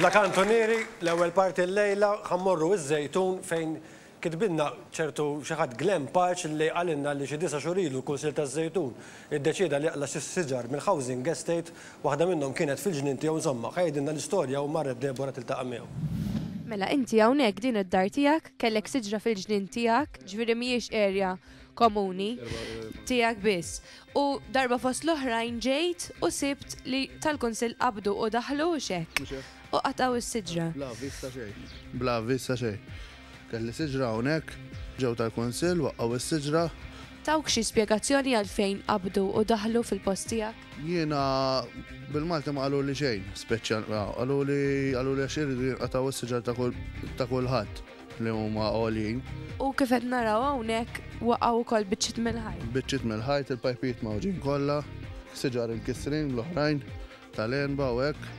Bla kantonieri, l-ewwel parti l-lejla ħammorru iż-żejtun fejn kitbinna ċertu xi ħadd Glenn Parch li għalinna li xi 9 xhur ilu l-Kunsill taż-Żejtun iddeċieda li jaqla xi siġar mill-housing estate waħda minnhom kienet fil-ġnien tiegħu insomma ħajdilna l-istorja u marret Debora tiltaqa' miegħu. Mela inti hawnhekk din id-dar tiegħek kellek siġra fil-ġnien tiegħek, ġifieri mhijiex area komuni tiegħek biss. U darba fost l-oħrajn ġejt u sibt li tal-Kunsill qabdu u daħlu xek. U qataw is-siġra. Bla vista xejn. Bla vista xejn. Kelli siġra hawnhekk, ġew tal-Kunsill waqgħu is-siġra. Tawk xi spjegazzjoni għalfejn qabdu u daħlu fil-post tiegħek? Jiena bil-Malti ma qalu li xejn, speċjal qalu li għax iridu jinqataw is-siġra ta' kulħadd li huma għolin. U kif qed naraw hawnhekk waqgħu wkoll biċċiet mill-ħajt. Biċċiet mill-ħajt, il-pajpijiet mawġin kollha, siġar inkisrin l-oħrajn tal-enba u hekk.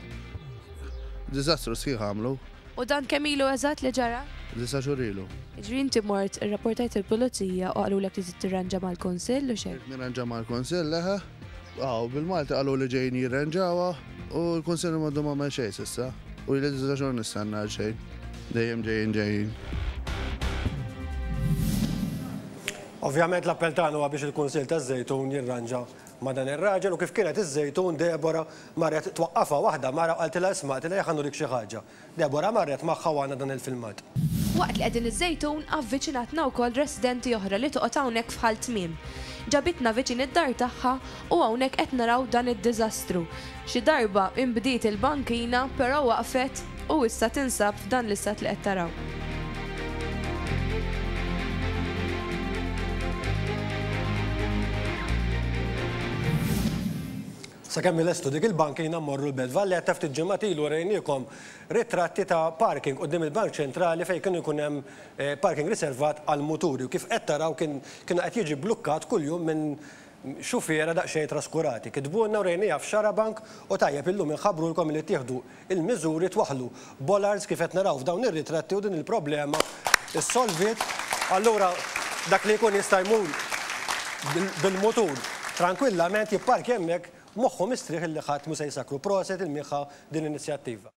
Diżastru sħiħ għamlu. U dan kemm ilu eżatt li ġara? 9 xhur ilu. Ġri inti mort irrapportajt il-pulizija u qalulek li tirranġa mal-Kunsill u xejn? Nirranġa mal-Kunsill leħe. Bil-Malti qalu li ġejjin jirranġawha u l-Kunsill m'għadhom m'għamel xejn s'issa. U li 9 xhur nistenna għal xejn. Dejjem ġejjin. Ovvjament l-appell tagħna huwa biex il-Kunsill taż-Żejtun jirranġa ma' dan ir-raġel u kif kienet iż-Żejtun Debora marret twaqqafha waħda mara qaltilha isma' tilha ħannurik xi ħaġa. Debora marret magħha wana dan il-filmat. Waqt li qegħdin iż-Żejtun avviċinatna wkoll residenti oħra li toqgħod hawnhekk fħal tmiem. Ġabitna viċin id-dar tagħha u hawnhekk qed naraw dan id-diżastru. Xi darba inbdiet il-bankina però waqfet u issa tinsab f'dan l-istat li qed taraw. Sakemm il-estu dik il-bankina mmorru l-Belt Valletta ftit ġimgħat ilu rejniekom ritratti ta' parking quddiem il-Bank Ċentrali fejn kienu jkun hemm parking riservat għal muturi u kif qed taraw kienu qed jiġi blukkat kuljum minn xufiera daqsxejn traskurati. Kitbulna u rejnija f'Xarabank u tajjeb illum inħabbrulkom li tieħdu il-miżuri twaħħlu bollards kif qed naraw f'dawn ir-ritratti u din il-problema issolvit. Allura dak li jkun jista' jmur bil-mutur tranquillament jippark hemmhekk moħħu mistrieħ illi ħadd mhux se jsakru proset il-mieħa din l-inizjattiva.